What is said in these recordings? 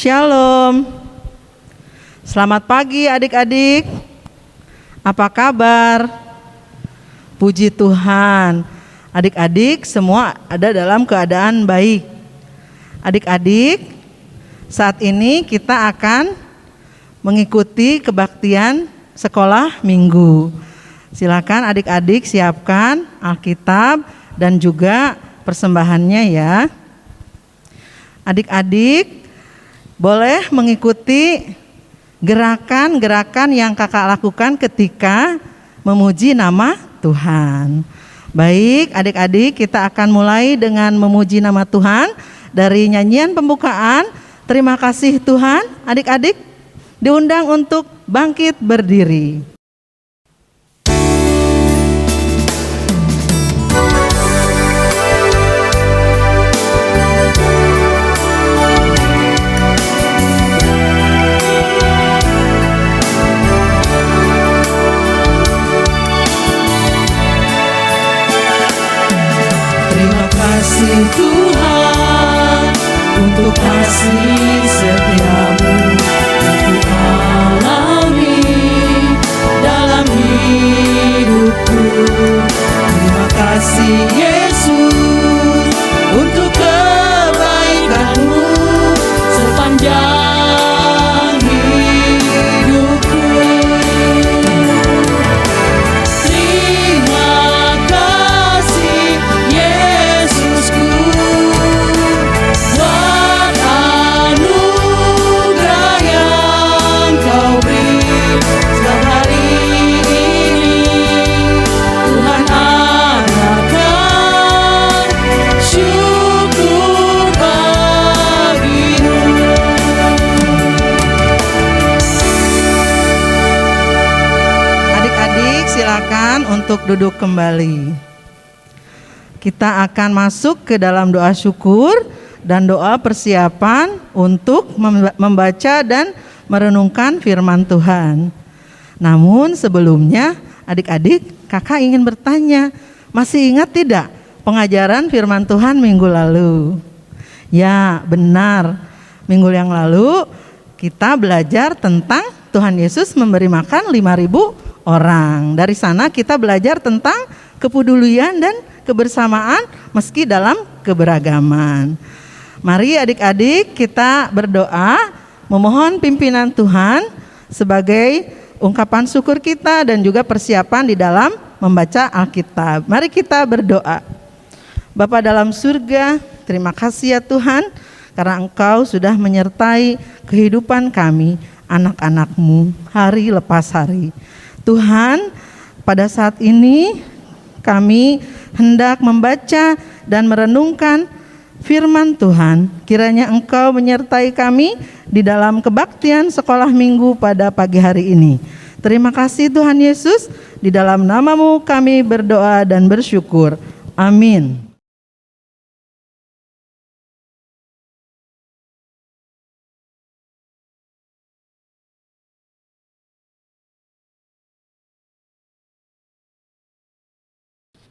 Shalom. Selamat pagi adik-adik. Apa kabar? Puji Tuhan. Adik-adik semua ada dalam keadaan baik. Adik-adik, saat ini kita akan mengikuti kebaktian sekolah minggu. Silakan adik-adik siapkan Alkitab dan juga persembahannya ya. Adik-adik boleh mengikuti gerakan-gerakan yang kakak lakukan ketika memuji nama Tuhan. Baik adik-adik, kita akan mulai dengan memuji nama Tuhan dari nyanyian pembukaan. Terima kasih Tuhan. Adik-adik diundang untuk bangkit berdiri. Kasih Tuhan untuk kasih setiamu yang ku alami dalam hidupku. Terima kasih Yesus untuk kebaikanmu sepanjang hidupku. Terima kasih Yesusku buat anugerah yang Kau beri setiap hari ini. Tuhan adakan syukur bagimu. Adik-adik silakan untuk duduk kembali. Kita akan masuk ke dalam doa syukur dan doa persiapan untuk membaca dan merenungkan firman Tuhan. Namun sebelumnya adik-adik, kakak ingin bertanya, masih ingat tidak pengajaran firman Tuhan minggu lalu? Ya benar, minggu yang lalu kita belajar tentang Tuhan Yesus memberi makan 5.000 orang. Dari sana kita belajar tentang kepedulian dan kebersamaan meski dalam keberagaman. Mari adik-adik kita berdoa memohon pimpinan Tuhan sebagai ungkapan syukur kita dan juga persiapan di dalam membaca Alkitab. Mari kita berdoa. Bapa dalam surga, terima kasih ya Tuhan karena Engkau sudah menyertai kehidupan kami, anak-anak-Mu hari lepas hari. Tuhan, pada saat ini kami hendak membaca dan merenungkan firman Tuhan. Kiranya Engkau menyertai kami di dalam kebaktian sekolah minggu pada pagi hari ini. Terima kasih Tuhan Yesus, di dalam nama-Mu kami berdoa dan bersyukur. Amin.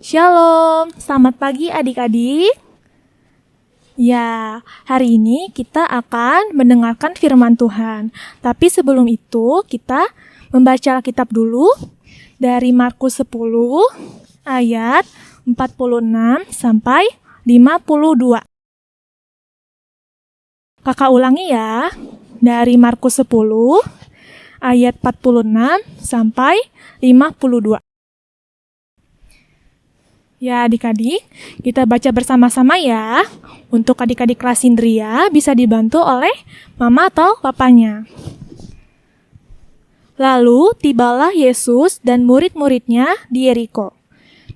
Shalom, selamat pagi adik-adik. Ya, hari ini kita akan mendengarkan firman Tuhan. Tapi sebelum itu kita membaca Alkitab dulu dari Markus 10 ayat 46 sampai 52. Kakak ulangi ya, dari Markus 10 ayat 46 sampai 52. Ya adik-adik, kita baca bersama-sama ya. Untuk adik-adik kelas Indria bisa dibantu oleh mama atau papanya. Lalu tibalah Yesus dan murid-muridnya di Yeriko.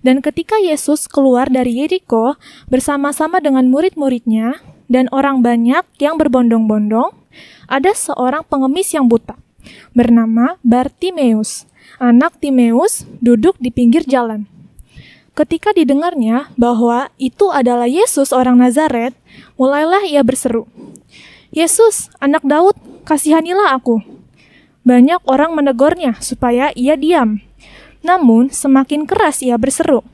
Dan ketika Yesus keluar dari Yeriko bersama-sama dengan murid-muridnya dan orang banyak yang berbondong-bondong, ada seorang pengemis yang buta, bernama Bartimeus. Anak Timeus duduk di pinggir jalan. Ketika didengarnya bahwa itu adalah Yesus orang Nazaret, mulailah ia berseru, "Yesus, anak Daud, kasihanilah aku." Banyak orang menegurnya supaya ia diam. Namun semakin keras ia berseru,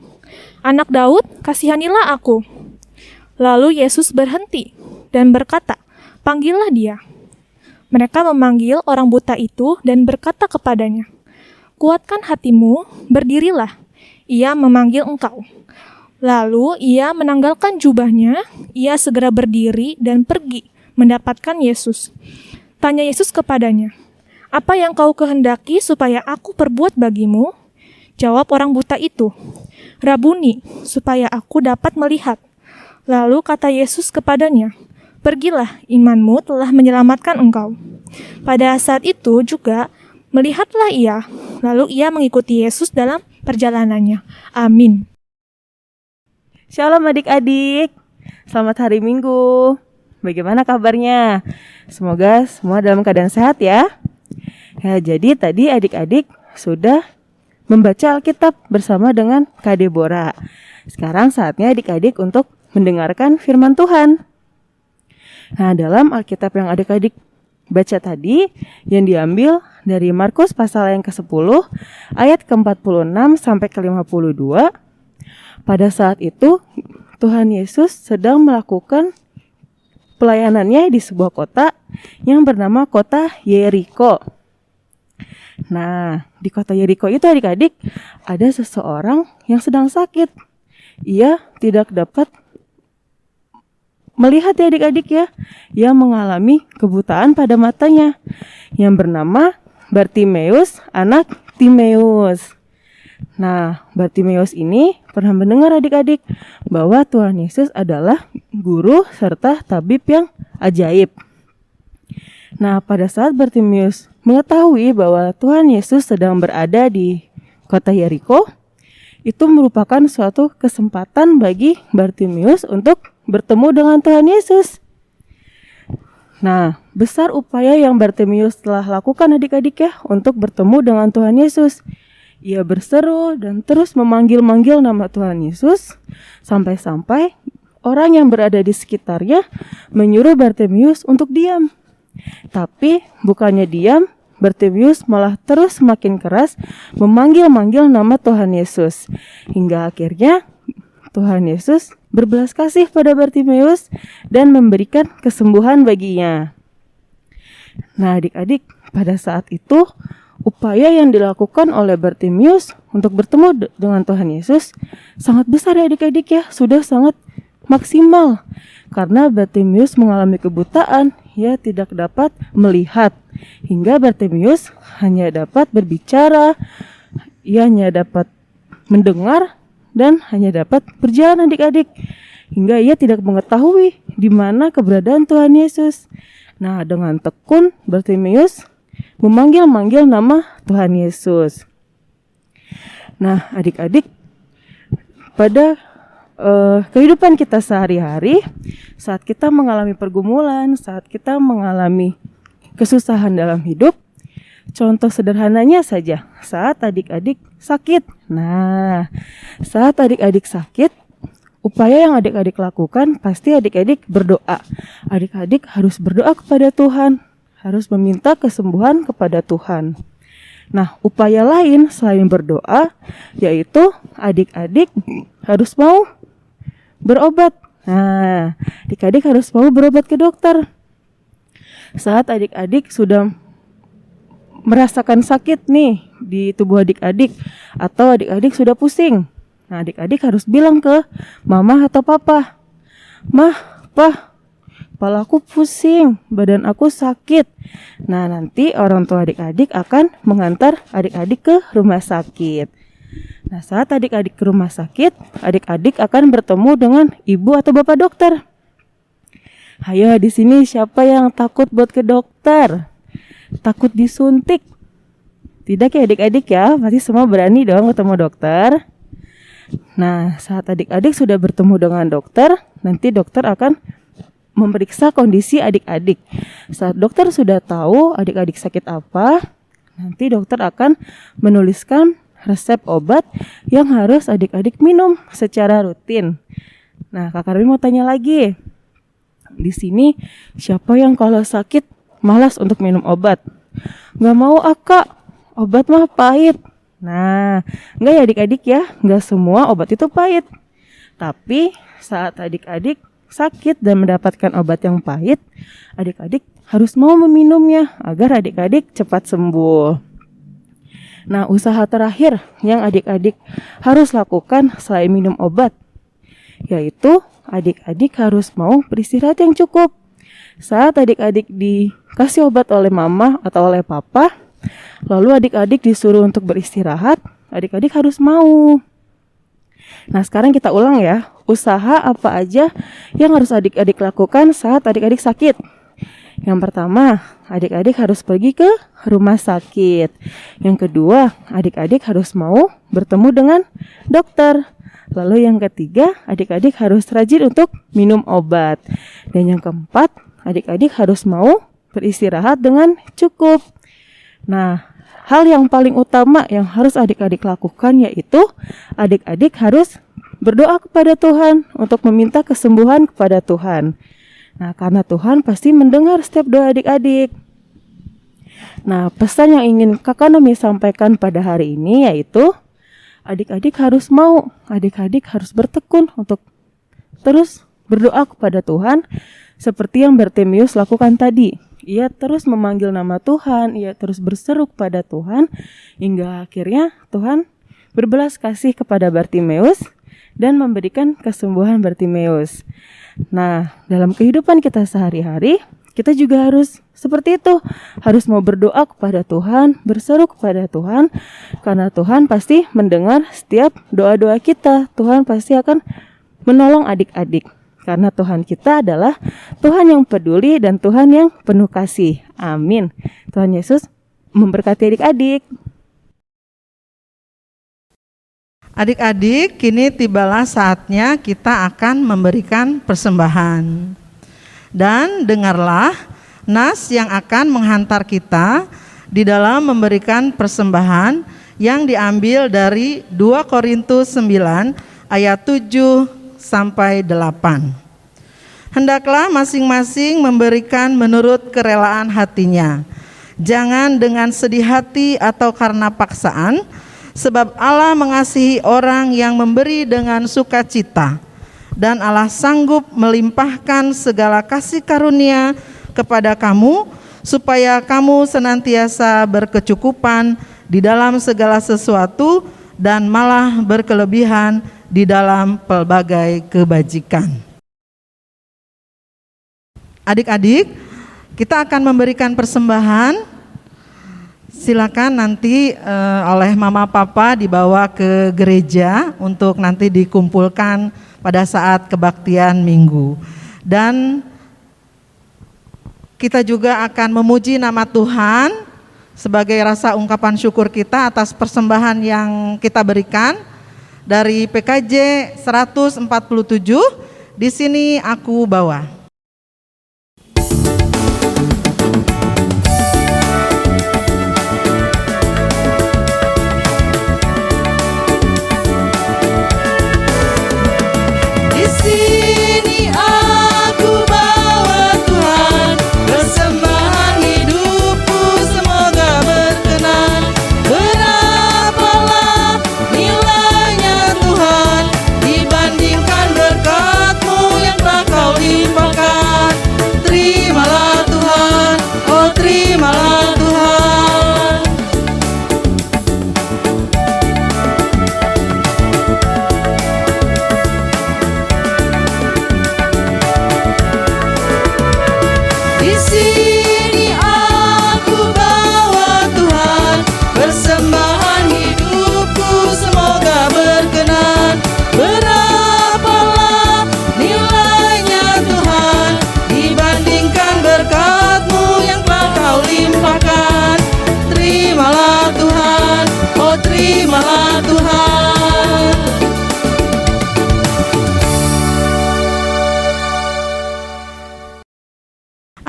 "Anak Daud, kasihanilah aku." Lalu Yesus berhenti dan berkata, "Panggillah dia." Mereka memanggil orang buta itu dan berkata kepadanya, "Kuatkan hatimu, berdirilah. Ia memanggil engkau." Lalu ia menanggalkan jubahnya, ia segera berdiri dan pergi mendapatkan Yesus. Tanya Yesus kepadanya, "Apa yang kau kehendaki supaya aku perbuat bagimu?" Jawab orang buta itu, "Rabuni, supaya aku dapat melihat." Lalu kata Yesus kepadanya, "Pergilah, imanmu telah menyelamatkan engkau." Pada saat itu juga melihatlah ia, lalu ia mengikuti Yesus dalam perjalanannya. Amin. Shalom adik-adik, selamat hari Minggu. Bagaimana kabarnya? Semoga semua dalam keadaan sehat ya. Jadi tadi adik-adik sudah membaca Alkitab bersama dengan Kak Deborah. Sekarang saatnya adik-adik untuk mendengarkan firman Tuhan. Nah, dalam Alkitab yang adik-adik baca tadi, yang diambil dari Markus pasal yang ke-10, ayat ke-46 sampai ke-52, pada saat itu, Tuhan Yesus sedang melakukan pelayanannya di sebuah kota yang bernama kota Yeriko. Nah, di kota Yeriko itu adik-adik ada seseorang yang sedang sakit. Ia tidak dapat melihat ya adik-adik ya. Ia mengalami kebutaan pada matanya yang bernama Bartimeus, anak Timeus. Nah, Bartimeus ini pernah mendengar adik-adik bahwa Tuhan Yesus adalah guru serta tabib yang ajaib. Nah, pada saat Bartimeus mengetahui bahwa Tuhan Yesus sedang berada di kota Yeriko, itu merupakan suatu kesempatan bagi Bartimeus untuk bertemu dengan Tuhan Yesus. Nah, besar upaya yang Bartimeus telah lakukan adik-adik ya untuk bertemu dengan Tuhan Yesus. Ia berseru dan terus memanggil-manggil nama Tuhan Yesus, sampai-sampai orang yang berada di sekitarnya menyuruh Bartimeus untuk diam. Tapi bukannya diam, Bartimeus malah terus semakin keras memanggil-manggil nama Tuhan Yesus. Hingga akhirnya Tuhan Yesus berbelas kasih pada Bartimeus dan memberikan kesembuhan baginya. Nah adik-adik, pada saat itu upaya yang dilakukan oleh Bartimeus untuk bertemu dengan Tuhan Yesus sangat besar ya adik-adik ya, sudah sangat maksimal. Karena Bartimeus mengalami kebutaan, ia tidak dapat melihat. Hingga Bartimeus hanya dapat berbicara, ia hanya dapat mendengar, dan hanya dapat berjalan adik-adik. Hingga ia tidak mengetahui di mana keberadaan Tuhan Yesus. Nah, dengan tekun Bartimeus memanggil-manggil nama Tuhan Yesus. Nah, adik-adik, pada kehidupan kita sehari-hari, saat kita mengalami pergumulan, saat kita mengalami kesusahan dalam hidup, contoh sederhananya saja, saat adik-adik sakit. Nah, saat adik-adik sakit, upaya yang adik-adik lakukan pasti adik-adik berdoa. Adik-adik harus berdoa kepada Tuhan, harus meminta kesembuhan kepada Tuhan. Nah, upaya lain selain berdoa, yaitu adik-adik harus mau berobat. Nah, adik-adik harus mau berobat ke dokter. Saat adik-adik sudah merasakan sakit nih di tubuh adik-adik, atau adik-adik sudah pusing, nah adik-adik harus bilang ke mama atau papa, "Mah, Pah, kepalaku pusing, badan aku sakit." Nah, nanti orang tua adik-adik akan mengantar adik-adik ke rumah sakit. Nah, saat adik-adik ke rumah sakit, adik-adik akan bertemu dengan ibu atau bapak dokter. Ayo, di sini siapa yang takut buat ke dokter? Takut disuntik? Tidak ya adik-adik ya, pasti semua berani dong ketemu dokter. Nah, saat adik-adik sudah bertemu dengan dokter, nanti dokter akan memeriksa kondisi adik-adik. Saat dokter sudah tahu adik-adik sakit apa, nanti dokter akan menuliskan resep obat yang harus adik-adik minum secara rutin. Nah, Kak Karmi mau tanya lagi. Di sini siapa yang kalau sakit malas untuk minum obat? Nggak mau Kak, obat mah pahit. Nah, enggak ya adik-adik ya, nggak semua obat itu pahit. Tapi saat adik-adik sakit dan mendapatkan obat yang pahit, adik-adik harus mau meminumnya agar adik-adik cepat sembuh. Nah, usaha terakhir yang adik-adik harus lakukan selain minum obat, yaitu adik-adik harus mau beristirahat yang cukup. Saat adik-adik dikasih obat oleh mama atau oleh papa, lalu adik-adik disuruh untuk beristirahat, adik-adik harus mau. Nah, sekarang kita ulang ya, usaha apa aja yang harus adik-adik lakukan saat adik-adik sakit. Yang pertama, adik-adik harus pergi ke rumah sakit. Yang kedua, adik-adik harus mau bertemu dengan dokter. Lalu yang ketiga, adik-adik harus rajin untuk minum obat. Dan yang keempat, adik-adik harus mau beristirahat dengan cukup. Nah, hal yang paling utama yang harus adik-adik lakukan yaitu adik-adik harus berdoa kepada Tuhan untuk meminta kesembuhan kepada Tuhan. Nah, karena Tuhan pasti mendengar setiap doa adik-adik. Nah, pesan yang ingin Kakak Nomi sampaikan pada hari ini yaitu adik-adik harus mau, adik-adik harus bertekun untuk terus berdoa kepada Tuhan seperti yang Bartimeus lakukan tadi. Ia terus memanggil nama Tuhan, ia terus berseru kepada Tuhan hingga akhirnya Tuhan berbelas kasih kepada Bartimeus dan memberikan kesembuhan Bartimeus. Nah, dalam kehidupan kita sehari-hari, kita juga harus seperti itu. Harus mau berdoa kepada Tuhan, berseru kepada Tuhan, karena Tuhan pasti mendengar setiap doa-doa kita. Tuhan pasti akan menolong adik-adik. Karena Tuhan kita adalah Tuhan yang peduli dan Tuhan yang penuh kasih. Amin. Tuhan Yesus memberkati adik-adik. Adik-adik, kini tibalah saatnya kita akan memberikan persembahan. Dan dengarlah nas yang akan menghantar kita di dalam memberikan persembahan yang diambil dari 2 Korintus 9 ayat 7 sampai 8. Hendaklah masing-masing memberikan menurut kerelaan hatinya, jangan dengan sedih hati atau karena paksaan, sebab Allah mengasihi orang yang memberi dengan sukacita, dan Allah sanggup melimpahkan segala kasih karunia kepada kamu, supaya kamu senantiasa berkecukupan di dalam segala sesuatu dan malah berkelebihan di dalam pelbagai kebajikan. Adik-adik, kita akan memberikan persembahan. Silakan nanti oleh mama papa dibawa ke gereja untuk nanti dikumpulkan pada saat kebaktian minggu. Dan kita juga akan memuji nama Tuhan sebagai rasa ungkapan syukur kita atas persembahan yang kita berikan dari PKJ 147. Di sini aku bawa.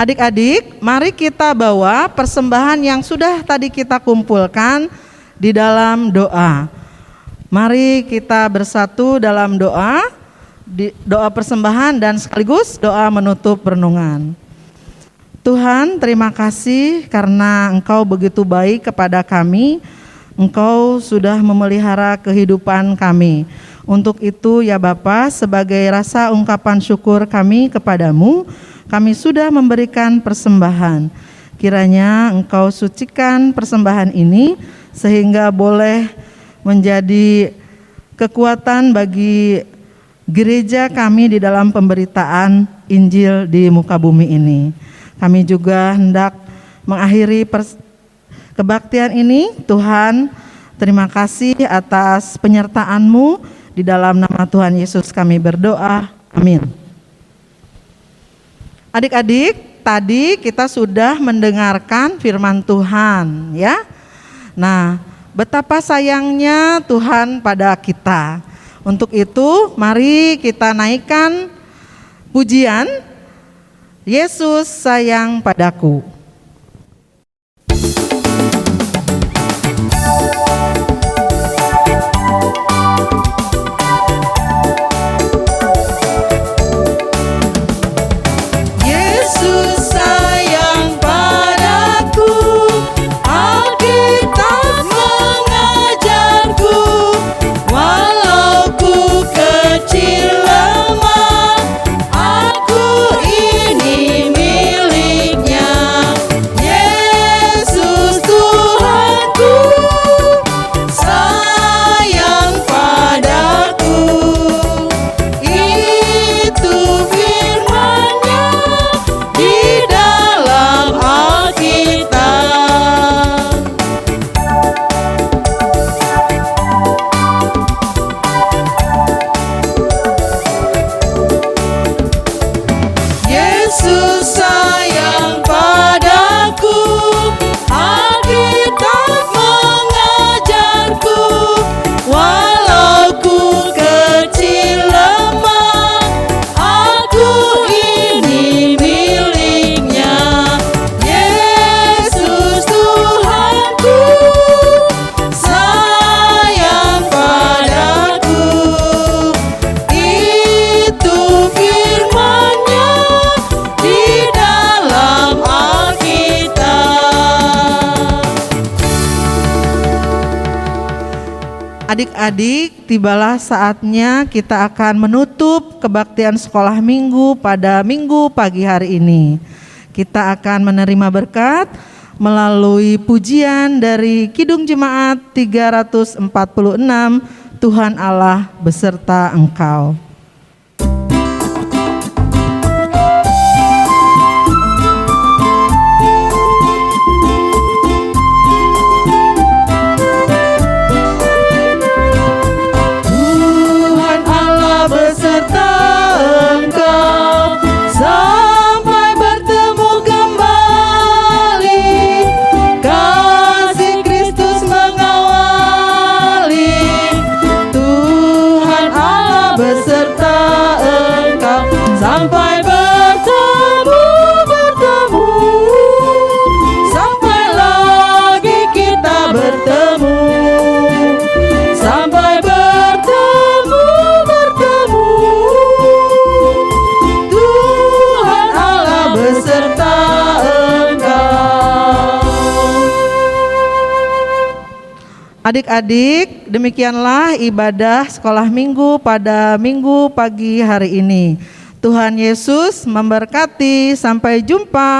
Adik-adik, mari kita bawa persembahan yang sudah tadi kita kumpulkan di dalam doa. Mari kita bersatu dalam doa, doa persembahan dan sekaligus doa menutup renungan. Tuhan, terima kasih karena Engkau begitu baik kepada kami. Engkau sudah memelihara kehidupan kami. Untuk itu ya Bapa, sebagai rasa ungkapan syukur kami kepadamu, kami sudah memberikan persembahan. Kiranya Engkau sucikan persembahan ini sehingga boleh menjadi kekuatan bagi gereja kami di dalam pemberitaan Injil di muka bumi ini. Kami juga hendak mengakhiri kebaktian ini. Tuhan, terima kasih atas penyertaan-Mu. Di dalam nama Tuhan Yesus kami berdoa. Amin. Adik-adik, tadi kita sudah mendengarkan firman Tuhan, ya. Nah, betapa sayangnya Tuhan pada kita. Untuk itu, mari kita naikkan pujian Yesus sayang padaku. Adik-adik, tibalah saatnya kita akan menutup kebaktian sekolah minggu pada minggu pagi hari ini. Kita akan menerima berkat melalui pujian dari Kidung Jemaat 346, Tuhan Allah beserta engkau. Adik-adik, demikianlah ibadah sekolah minggu pada minggu pagi hari ini. Tuhan Yesus memberkati, sampai jumpa.